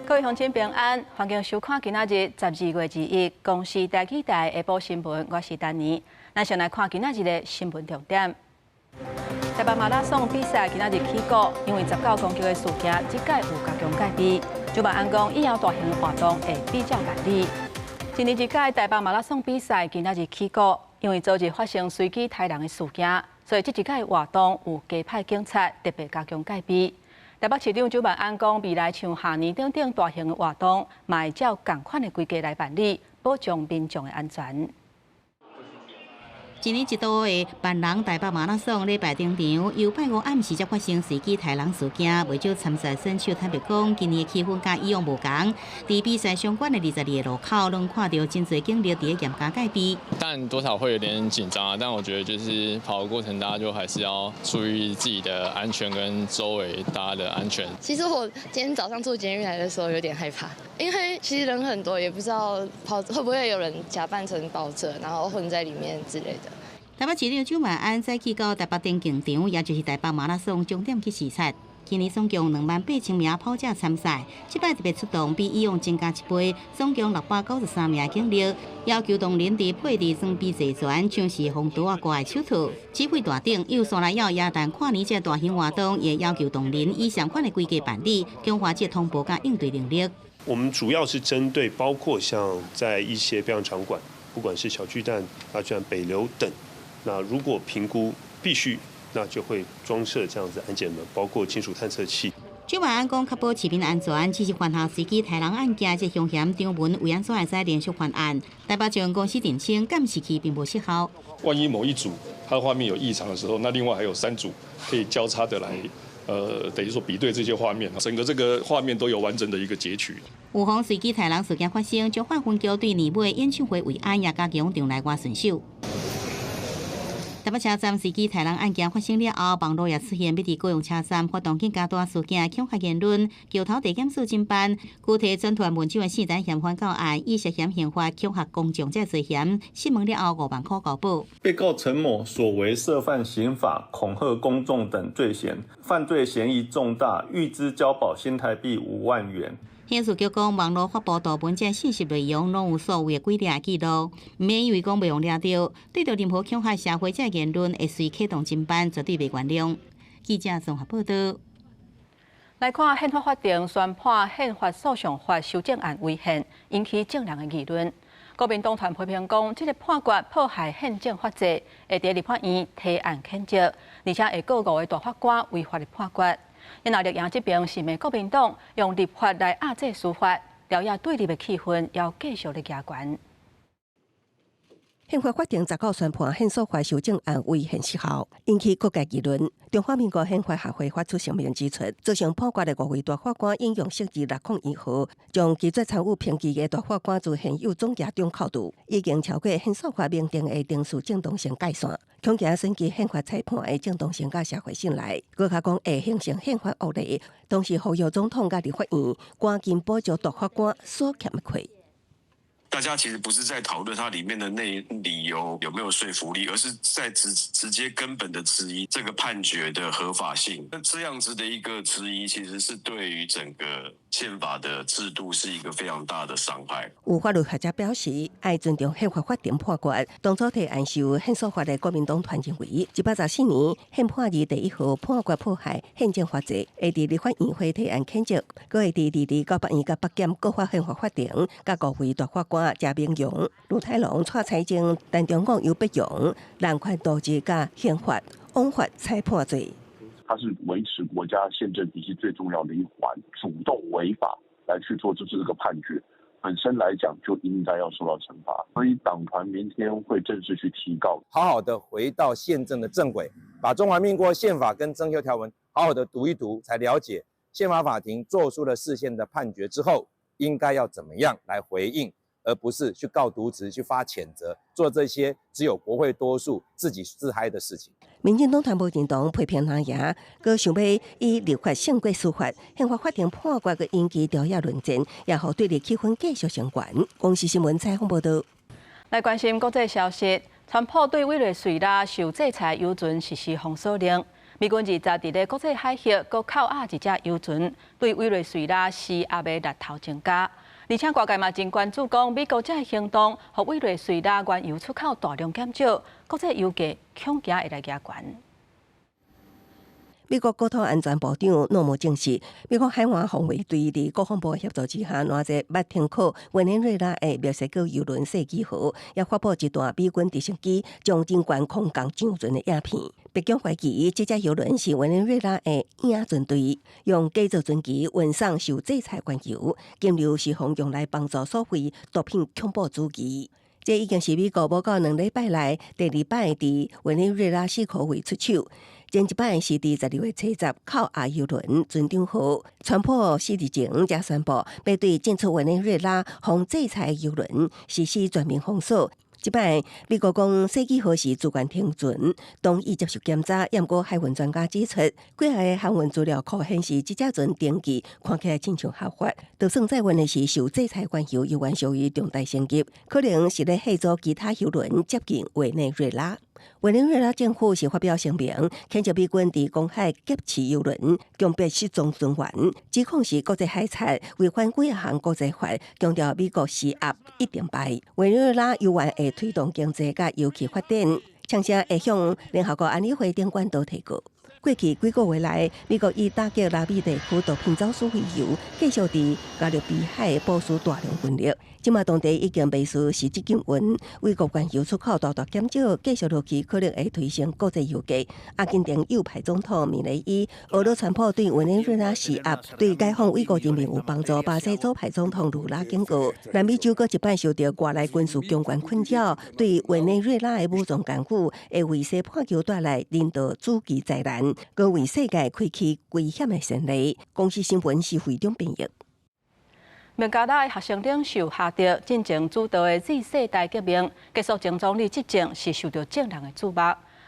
各位乡亲平安，欢迎收看今仔日12月2日公视台记台下晡新闻，我是丹妮。咱先来看今仔日的新闻重点。台北马拉松比赛今仔日起过，因为19公斤的事件，这届有加强改变。主办安讲以后大型活动会比较办理。今年这届台北马拉松比赛今仔日起过，因为昨日发生随机杀人的事件，所以这一届活动有加派警察，特别加强戒备。台北市长主办安讲，未来像下年等大型的活动，嘛会照同款的规格来办理，保障民众的安全。一年一度的万人台北马拉松礼拜登场，由拜五暗时才发生随机杀人事件，未少参赛选手坦白讲，今年的气氛甲以往无同。伫比赛相关的22个路口，拢看到真侪警力伫严加戒备。但多少会有点紧张啊，但我觉得就是跑的过程，大家就还是要注意自己的安全跟周围大家的安全。其实我今天早上坐捷运来的时候有点害怕，因为其实人很多，也不知道会不会有人假扮成跑者，然后混在里面之类的。台北市长蒋万安早起到台北电竞场，也就是台北马拉松终点去视察。今年总共28000名跑者参赛，这摆特别出动，比以往增加1倍，总共693名警力，要求同仁伫配置装备齐全，像是防毒啊、挂的手套、指挥大顶，又刷来要亚但跨年这大型活动，也要求同仁以相关的规格办理，强化这通报甲应对能力。我们主要是针对包括像在一些表演场馆，不管是小巨蛋、大巨蛋、北流等。那如果评估必须，那就会装设这样子安检门，包括金属探测器。蒋万安讲，确保市民安全，只是犯下随机杀人案件，这风险张文为安怎会使连续犯案？台北捷运公司澄清，监视器并无失效。万一某一组它画面有异常的时候，那另外还有3组可以交叉的来，等于说比对这些画面，整个这个画面都有完整的一个截取。有防随机杀人事件发生，中华分局对年尾演唱会慰安也加强场内外选手。台北车站随机杀人案件发生了后，网络也出现要伫高雄车站发动更加大事件恐吓言论，桥头地检署侦办，具体转传文章的4单嫌犯到案，以涉嫌刑法恐吓公众这罪嫌，审问了后5万块交保。被告陈某所为涉犯刑法恐吓公众等罪嫌，犯罪嫌疑重大，预支交保新台币5万元。刑事局讲，网络发布大文这信息内容，拢有所有的规定记录，唔免因为讲袂用抓到，对着任何恐吓社会这言论，会随启动侦办，绝对袂原谅。记者综合报道。来看宪法法庭宣判宪法诉讼法修正案违宪，引起正量的议论。国民党团批评讲，这个判决破坏宪政法制，会伫立法院提案谴责，而且会告5个大法官违法的判决。因后绿营这边是骂国民党用立法来压制司法，了也对立的气氛要继续的加悬。宪法法庭19宣判宪诉法修正案违宪失效，引起各界议论。中华民国宪法学会发出声明指出，造成判决的5位大法官引用释字601号，将拒绝参与评级的大法官自现有总野中扣除，已经超过宪诉法明定的定数正当性界线，恐惊升级宪法裁判的正当性甲社会信赖。佮加讲会形成宪法恶例，同时呼吁总统甲立法院赶紧补足大法官所欠的亏。大家其实不是在讨论它里面的理由有没有说服力，而是在直接根本的质疑这个判决的合法性。那这样子的一个质疑，其实是对于整个宪法的制度是一个非常大的伤害。有法律学者表示，爱尊重宪法法庭判决。当初提案受宪诉法的国民党团认为，114年宪判第1号判决破坏宪政法制，会伫立法院会提案谴责，佮会伫22到8院甲北检告发宪法法庭，甲5位大法官贾明荣、卢泰龙、蔡彩晶、陈中广有不容，滥权渎职甲宪法枉法裁判罪。它是维持国家宪政体系最重要的一环，主动违法来去做这个判决，本身来讲就应该要受到惩罚。所以党团明天会正式去提告，好好的回到宪政的正轨，把中华民国宪法跟增修条文好好的读一读，才了解宪法法庭做出了释宪的判决之后，应该要怎么样来回应。而不是去告渎职、去发谴责，做这些只有国会多数自己自嗨的事情。民进党团无认同批评蓝营，佮想要以立法胜过司法，宪法法庭判决佮引起朝野论战，也互对立气氛继续升悬。公视新闻采访报道。来关心国际消息，川普对委内瑞拉受制裁油船实施封锁令。美军20伫咧国际海峡搁扣押一只油船，对委内瑞拉施压的力头增加。而且外界嘛真关注讲，美国这行动，互委内瑞拉原油出口大量减少，国际油价恐惊会来加悬。美国国土安全部长诺姆证实，美国海岸防卫队伫国防部协助之下，换一捌停靠委内瑞拉的墨西哥油轮设计号，也发布一段美军直升机将真悬空降上船的影片。北京怀疑这只油轮是委内瑞拉的影船队用改造船机运送受制裁原油，金流是方用来帮助索贿毒品恐怖主义。这已经是美国无到2礼拜来第2摆伫委内瑞拉死口费出手。前一摆是伫12月70扣押油轮船长号，川普4日前才宣布要对进出委内瑞拉防制裁油轮实施全面封锁。即摆美国讲设计号是主权停船，同意接受检查。验过海运专家指出，几下个航运资料库显示，这只船登记看起来亲像合法，就算载运的是受制裁原油，又原属于重大升级，可能是咧协助其他油轮接近委内瑞拉。委内瑞拉政府是发表声明，谴责美军伫公海劫持油轮、强迫失踪船员，指控是国际海贼，违反几项国际法，强调美国施压一定败。委内瑞拉油源会推动经济甲油气发展，呛声会向联合国安理会等管道提告。过去几个月来，美国以打击拉美地区毒品走私为由，继续伫加勒比海部署大量军力。即马当地已经被实施资金运，为国原油出口大大减少，继续落去可能会推升国际油价。阿根廷右派总统米雷伊俄罗川普对委内瑞拉施压，对解放美国人民有帮助。巴西左派总统卢拉警告，南美洲搁一摆受到外来军事强权困扰，对委内瑞拉的武装干预会为西半球带来人道主义灾难，搁为世界开启危险的先例。公司新闻是非常便宜。孟加拉学生领袖哈迪进前主导的 Z 世代革命，结束前总理执政是受到众人的注目。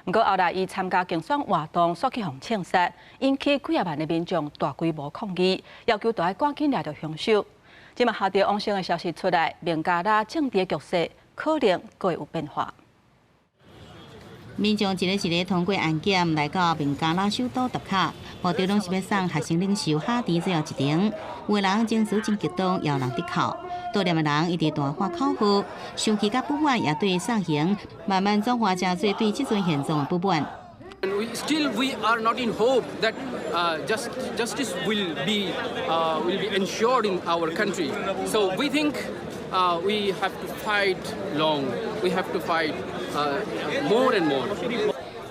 不过后来伊参加竞选活动，煞去互枪杀，引起几万的民众大规模抗议，要求要赶紧抓到凶手。即马哈迪往生的消息出来，孟加拉政治局势可能会有变化。民众一个一个通过安检来到孟加拉首都达卡，目的拢是要送学生领袖哈迪最后一程。有的人情绪真激动，也有人伫哭。悼念的人一直大喊口号，生气甲不满也对送行，慢慢转化成做对即阵现状的不满。We are not in hope that justice will be ensured in our country. So we think we have to fight long. We have to fight more and more.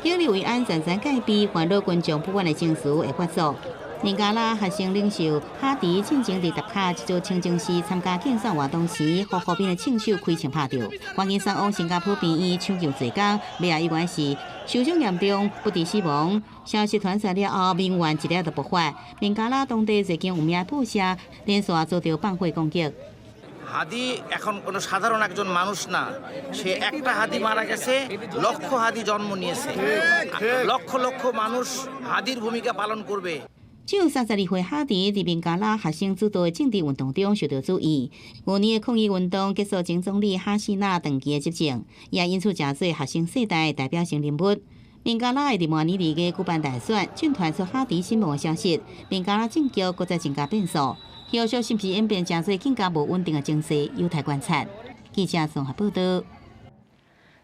希利维安渐渐改变，烦恼群众不满的情绪会发作。孟加拉学生领袖哈迪进前伫达卡一座清真寺参加竞选活动时，和后边的枪手开枪拍着，赶紧送往新加坡病院抢救做工，尾仔意外是受伤严重，不治死亡。消息传出了后，民怨一日就爆发。孟加拉当地最近有名报社连续遭到放火攻击。হাদি এখন কোনো সাধারণ একজন মানুষ না, সে একটা হাদি মারা গেছে, লক্ষ হাদি জন্ম নিয়েছে, লক্ষ লক্ষ মানুষ হাদির ভূমিকা পালন করবে।只有32岁哈迪伫孟加拉学生主导的政治运动中受到注意。去年的抗议运动结束前总理哈西娜长期的执政，也因此真侪学生世代代表性人物。孟加拉会伫明年2月举办大选，正传出哈迪死亡的消息。孟加拉政局搁再增加变数，后续是不是演变真侪更加无稳定的情势，有待观察。记者综合报道。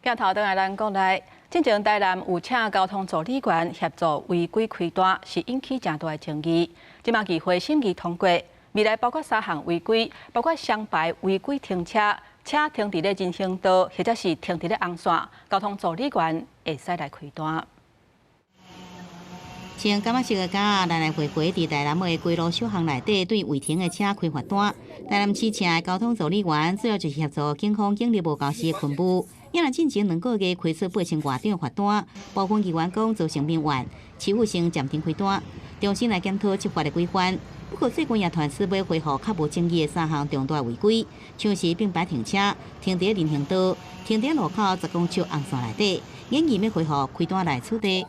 镜头转来咱国内，进前台南有请交通助理员协助违规开单，是引起真大的争议。即马议会审议通过，未来包括3项违规，包括双排违规停车、车停伫咧人行道，或者是停伫咧红线，交通助理员会使来开单。穿感觉色的假来回回伫台南的规路小巷内底，对违停的车开罚单。台南市城的交通助理员主要就是协助警方警力无够时的困务。也若进前2个月开出8000外张罚单，部分议员讲造成民怨，欺负性暂停开单，重新来检讨执法的规范。不过最近也传出要恢复较无争议的3项重大违规，像是并排停车、停伫人行道、停伫路口10公尺红线内底，建议要恢复开单来处理。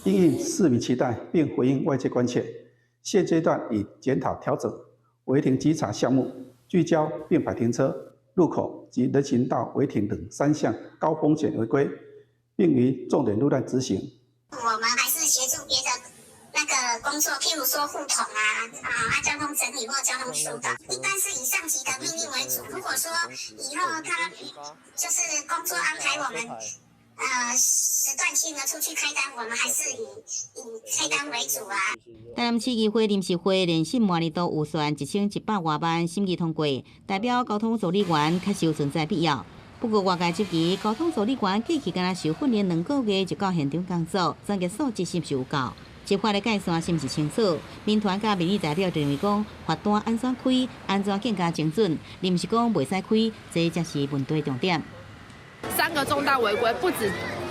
因应市民期待，并回应外界关切，现阶段已检讨调整违停稽查项目，聚焦并排停车、路口及人行道违停等3项高风险违规，并于重点路段执行。我们还是工作，譬如说互统交通整理或交通疏导，一般是以上级的命令为主。如果说以后他就是工作安排我们。时段性的出去开单，我们还是以开单为主啊。台南市议会临时会连审满日度预算1100多万审议通过，代表交通助理员确实有存在必要。不过，外界质疑交通助理员过去敢若受训练2个月就到现场工作，专业素质是不是有够？执法的界线是不是清楚？民团甲民意代表认为讲，罚单安怎开，安怎更加精准，临时讲袂使开，这才是问题重点。3个重大违规，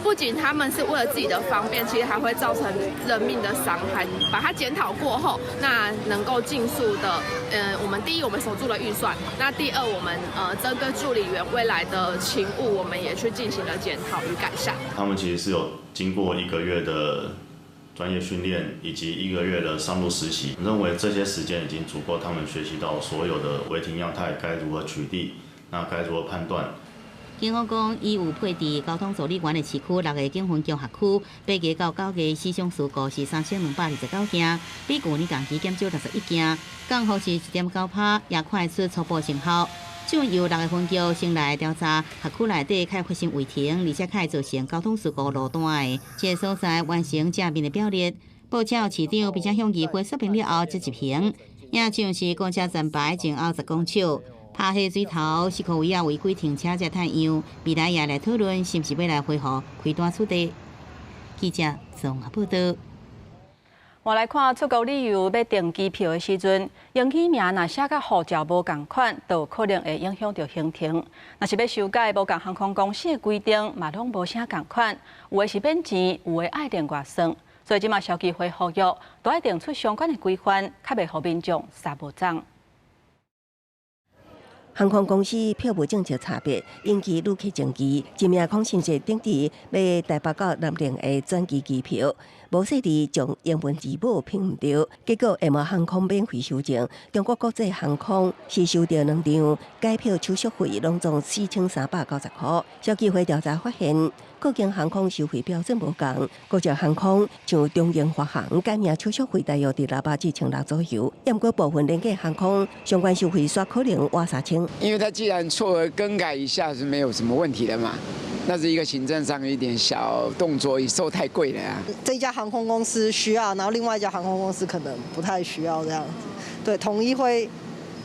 不仅他们是为了自己的方便，其实还会造成人命的伤害。把它检讨过后，那能够尽速的，我们第一我们守住了预算，那第二我们针对助理员未来的勤务，我们也去进行了检讨与改善。他们其实是有经过1个月的专业训练以及1个月的上路实习，认为这些时间已经足够他们学习到所有的违停样态该如何取缔，那该如何判断。警方讲，伊有配置交通助理员的市区6个警分局辖区，8月到9月死伤事故是3229件，比去年同期减少61件，降幅是1.9%，也看得出初步成效。就由6个分局先来调查辖区内底较发生违停，而且较造成交通事故路段的这个所在，完成正面的表列。报销市长并且向议会说明了后，才执行。也像是公车站牌前后10公尺。拍下水头，是可为违规停车才摊样，未来也来讨论是不是要来恢复开单处理。记者综合报道。我来看出国旅游要订机票的时阵，英语名若写甲护照无共款，就可能会影响到行程。若是要修改无共航空公司的规定，嘛拢无啥共款，有的是免钱，有的爱另外算。所以即马消基会呼吁，都爱定出相关的规范，较袂互民众杀无赃。航空公司票务政策差别，引起旅客争议。一名空乘者顶伫买台北到南宁的转机机票，无细致将英文字母拼唔对，结果下晡航空免费修正。中国国际航空是收到2张改票手续费，拢总4390块。消基会调查发现，各间航空收费标准无同。国际航空像中英华航改名手续费大约伫600至1000左右，也毋过部分廉价航空相关收费煞可能挖3000。因为它既然错额更改一下是没有什么问题的嘛，那是一个行政上的一点小动作，也收太贵了呀。这一家航空公司需要，然后另外一家航空公司可能不太需要这样子，对，统一会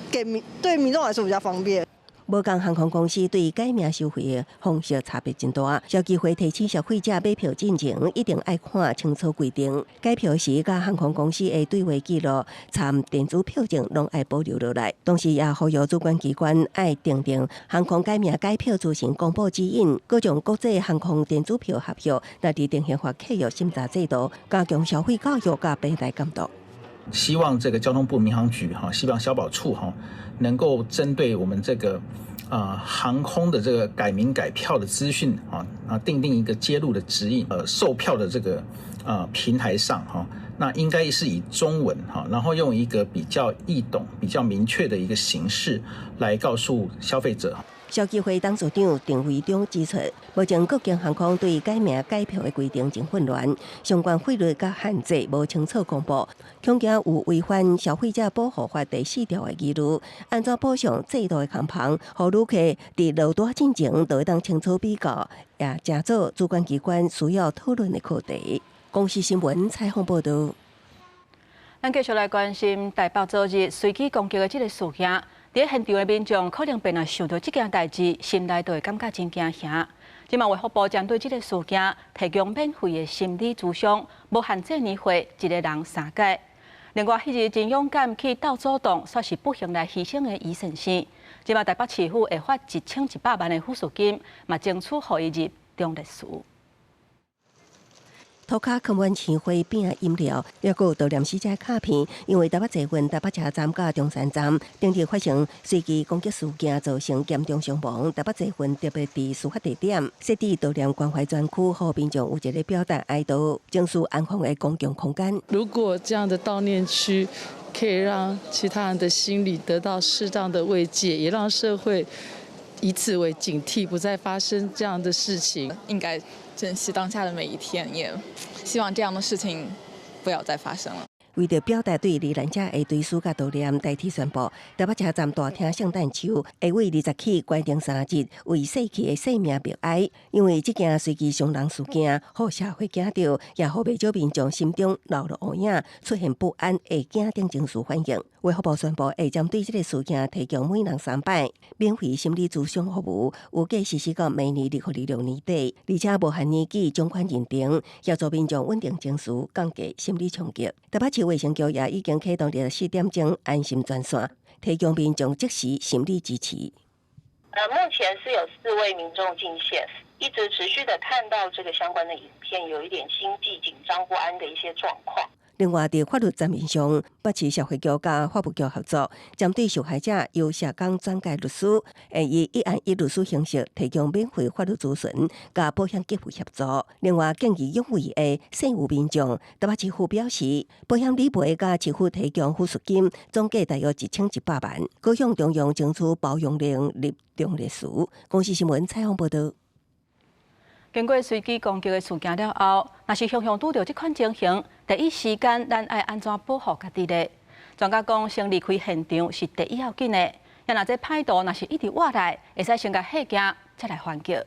对民众来说比较方便。无共航空公司对改名收费的方式差别真大，消基会提醒消费者买票进前一定爱看清楚规定。改票时，甲航空公司的对话记录、参电子票证拢爱保留落来。同时，也呼吁主管机关爱订定航空改名改票自行公布指引，各种国际航空电子票合约，内地定刑法契约审查制度，加强消费教育甲平台监督。希望这个交通部民航局希望消保处能够针对我们这个航空的这个改名改票的资讯订定一个揭露的指引，售票的这个平台上那应该是以中文然后用一个比较易懂、比较明确的一个形式来告诉消费者。消基会董事长郑维忠指出，目前各间航空对改名改票的规定真混乱，相关法律甲限制无清楚公布，恐惊有违反消费者保护法第4条的义务。按照保障制度的空棚，互旅客伫落单进前就会当清楚比较，也正做主管机关需要讨论的课题。公视新闻采访报道。咱继续来关心台北昨日随机攻击的这个事件。伫现场的民众可能本来想到这件代志，心内就会感觉真惊吓。今嘛卫福部针对这个事件提供免费的心理咨询，无限制年岁，一个人3届。另外，迄日真勇敢去斗主动，说是不幸来牺牲的余先生，今嘛台北市府会发1100万的抚恤金，嘛争取予伊入中烈士。涂骹囥满鲜花饼饮料，也有悼念死者卡片。因为台北捷运台北车站甲中山站顶日发生随机攻击事件，造成严重伤亡。台北捷运特别伫事发地点设置悼念关怀专区，互民众有一个表达哀悼、情绪安放的公共空间。如果这样的悼念区可以让其他人的心理得到适当的慰藉，也让社会以此为警惕，不再发生这样的事情。应该珍惜当下的每一天，也希望这样的事情不要再发生了。为着表达对罹难者的追思甲悼念，代替宣布，台北车站大厅圣诞树下月20起关停3日，为逝去的生命默哀。因为这件随机伤人事件，互社会惊到，也互不少民众心中留了阴影，出现不安的惊定情绪反应。卫福部宣布，会针对这个事件提供每人3摆免费心理咨询服务，有计实施到明年2026年底，而且无限年纪将款认定，协助民众稳定情绪，降低心理冲击。台北市卫生局也已经启动24点钟安心专线，提供民众即时心理支持。目前是有4位民众进线，一直持续的看到这个相关的影片，有一点心悸、紧张不安的一些状况。另外，在法律层面上，北市社会局甲法务局合作，针对受害者由社工转介律师，会以1:1律师形式提供免费法律咨询，甲保险给付协助。另外，建议拥有的剩余民众，台北市府表示，保险理赔甲市府提供抚恤金总计大约1100万，高雄中央争取保用令立中律师。公司新闻采访报道。经过随机攻击的事件了后，若是常常拄到这款情形，第一时间咱爱安怎保护家己呢？专家讲，先离开现场是第一要紧的。若这歹徒若是一直活来，会使先甲吓惊，再来还击。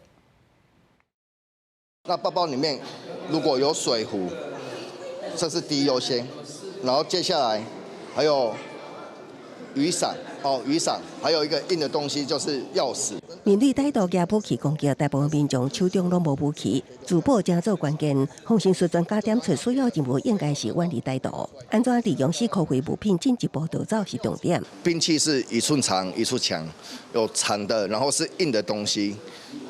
那包包里面如果有水壶，这是第一优先，然后接下来还有雨伞。雨伞，还有一个硬的东西就是钥匙。面对歹徒举武器攻击，大部分民众手中拢无武器，自保真做关键。防身术专家点出，首要任务应该是远离歹徒，安怎利用可回物品进一步夺走是重点。兵器是1寸长1寸强，有长的，然后是硬的东西，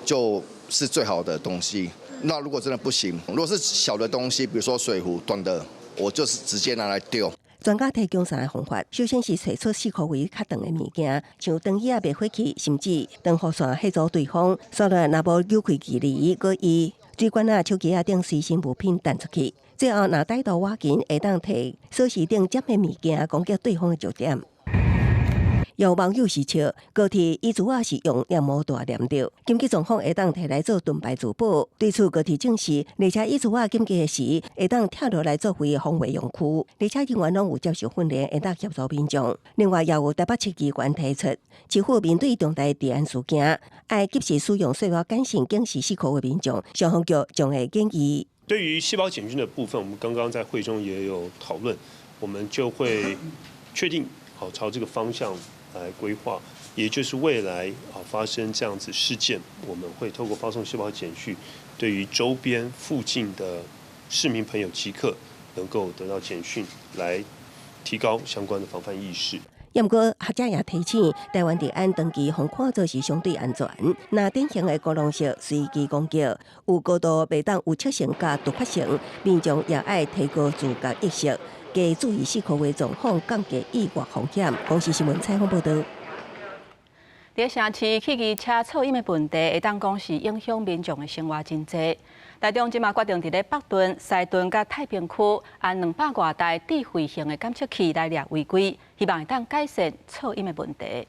就是最好的东西。那如果真的不行，如果是小的东西，比如说水壶短的，我就是直接拿来丢。专家提供3个方法，首先是找出4颗位较长的物件，像灯椅啊、灭火器，甚至灯雨伞协助对方。刷落若无扭开距离，搁以水管啊、手机啊等随身物品弹出去。最后，若歹徒挖紧，会当摕锁匙顶接的物件攻击对方的焦点。有网友是笑，高铁伊主要是用念毛大念着，紧急状况会当摕来做盾牌自保。对此，高铁证实，而且伊主要紧急时会当跳落来作为防卫用区，而且人员拢有接受训练，会当协助民众。另外，也有台北市机关提出，市府面对重大治安事件，爱及时使用细胞感性警示4颗的民众，消防局将会建议。对于细胞检讯的部分，我们刚刚在会中也有讨论，我们就会确定朝这个方向来规划，也就是未来发生这样子事件，我们会透过发送细胞简讯，对于周边附近的市民朋友即刻能够得到简讯，来提高相关的防范意识。不过，学者也提醒，台湾治安长期互看作是相对安全。那典型的孤狼式随机攻击，有高度袂当有确性甲突发性，民众也爱提高自觉意识。加注意4颗位状况，降低意外风险。公司新闻采访报道。在城市汽机车噪音的问题，会当讲是影响民众的生活真济。台中即马决定伫咧北屯、西屯甲太平区按200多台智慧型的监测器来掠违规，希望会当改善噪音的问题。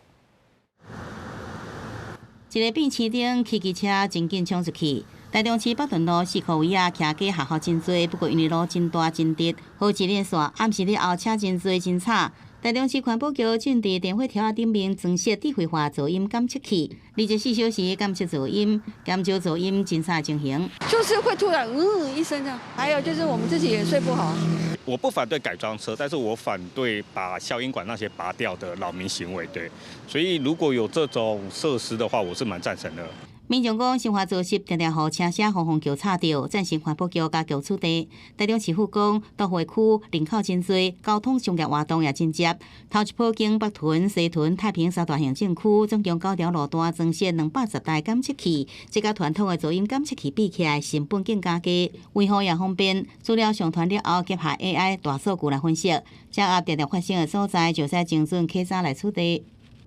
一个变市顶汽机车真紧冲出去。台中市北屯路4颗位啊，徛过下号真多，不过因为路真大真直，好一连线暗时了后车真多真吵。台中市环保局正伫电火条顶面装设智慧化噪音监测器，24小时监测噪音，减少噪音真吵情形。就是会突然一声这样，还有就是我们自己也睡不好。我不反对改装车，但是我反对把消音管那些拔掉的扰民行为。对，所以如果有这种设施的话，我是蛮赞成的。民众讲生活作息常常互车声轰叫吵到，赞成环保局加强处理。台中市府讲，都会区人口真多，交通商业活动也真接。头一波经北屯、西屯、太平3大行政区，总共9条路段装设210台监测器，这甲传统的噪音监测器比起来，成本更加低，维护也方便。资料上传了后，结合 AI 大数据来分析，掌握常常发生的所在，就使精准客查来处理。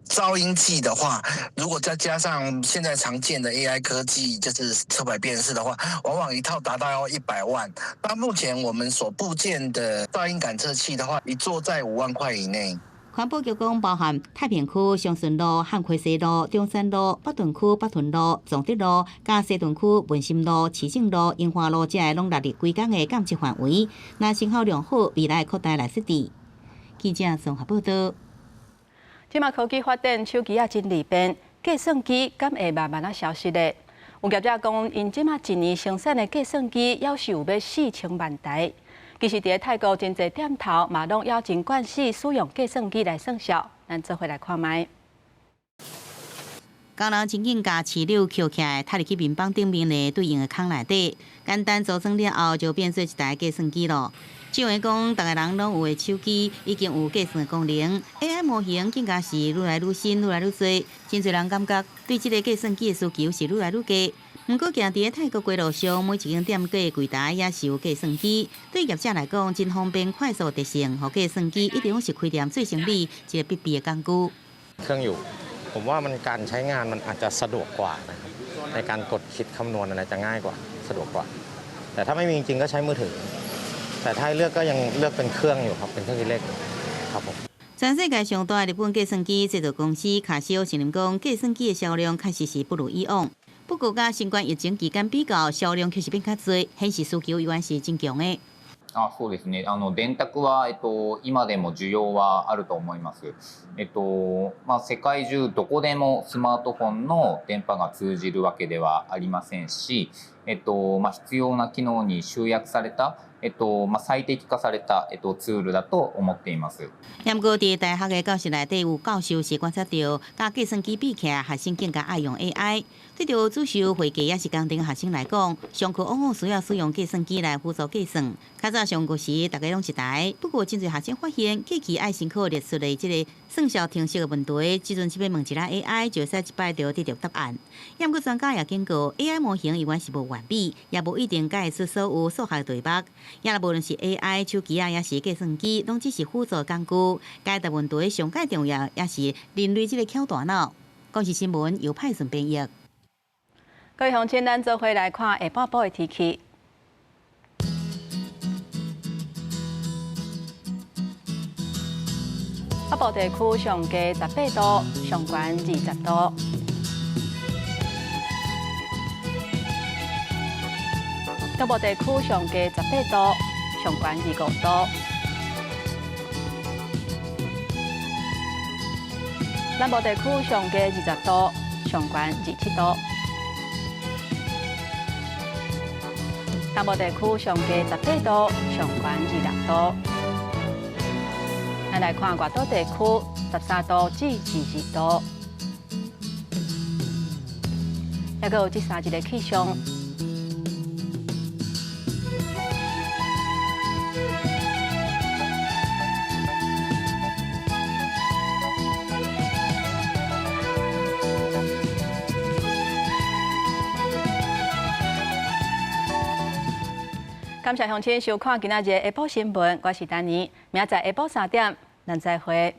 噪音计的话，如果再加上现在常见的 AI 科技，就是车牌辨识的话，往往一套达到要100万。那目前我们所部件的噪音感测器的话，一座在5万块以内。环保局讲，包含太平区上顺路、汉溪西路、中山路、北屯区北屯路、崇德路、加西屯区文心路、市政路、樱花路这拢纳入规工的监测范围。若成效良好，未来扩大来实地。记者综合报道。即马科技发展，手机真利便，计算机敢会慢慢消失咧？有业者讲，因即马一年生产的计算机要是有要4000万台。其实，伫泰国真侪店头嘛，拢要真惯习使用计算机来算数。咱做伙来看卖。工人真紧甲饲料捡起来，踏入去面板顶面的对应的坑内底，简单组装了后，就变做一台计算机咯。照话讲，逐个人拢有的手机已经有计算的功能 ，AI 模型更加是愈来愈新、愈来愈多，真侪人感觉对这个计算机的需求是愈来愈低。不过，行伫泰国街路上，每一间店家的柜台也是有计算机，对业者来讲真方便、快速、特性，和计算机一定是开店最省力、一个必备的工具。เครื่องอยู่ผมว่ามันการใช้งานมันอาจจะสะดวกกว่านะครับในการกดคิดคำนวณอะไรจะง่ายกว่าสะดวกกว่าแต่ถ้าไม่มีจริงก็ใช้มือถือแต่ถ้าให้เลือกก็ยังเลือกเป็นเครื่องอยู่ครับเป็นเครื่องคิดเลขครับผม全世界上大的日本计算机制造公司卡西欧承认讲，计算機的銷量確實是不如以往。不過，甲新冠疫情期間比較，銷量卻是變較多，顯示需求依然是真強的。そうですね。電卓は今でも需要はあると思います。世界中どこでもスマートフォンの電波が通じるわけではありませんし、必要な機能に集約された。最適化されたツールだと思っています。不過，伫大學嘅教室內底有教授是觀察到，甲計算機比起來，學生更加愛用 AI。對着主修會計也是工程學生來講，上課往往需要使用計算機來輔助計算。較早上課時，大家攏一台，不過真侪學生發現，計期愛辛苦列出的這個算數程式嘅問題，只陣只要問一下 AI， 就會使一擺就得到答案。不過專家也警告 ，AI 模型永遠是無完美，也無一定解出所有數學題目。也無論是 AI、手機啊，也是計算機，攏只是輔助工具。解答問題上界重要，也是人類這個巧大腦。公視新聞由派順編譯。各位鄉親，咱做伙來看下晡報的天氣。北部地區上低18度，上懸20度。東部地區上低18度，上懸25度。南部地區上低20度，上懸27度。東部地區上低18度，上懸26度。咱來看外島地區13度至22度。還有這3日的氣象。感謝鄉親收看今仔日下晡新聞，我是丹妮，明仔載下晡3點，咱再會。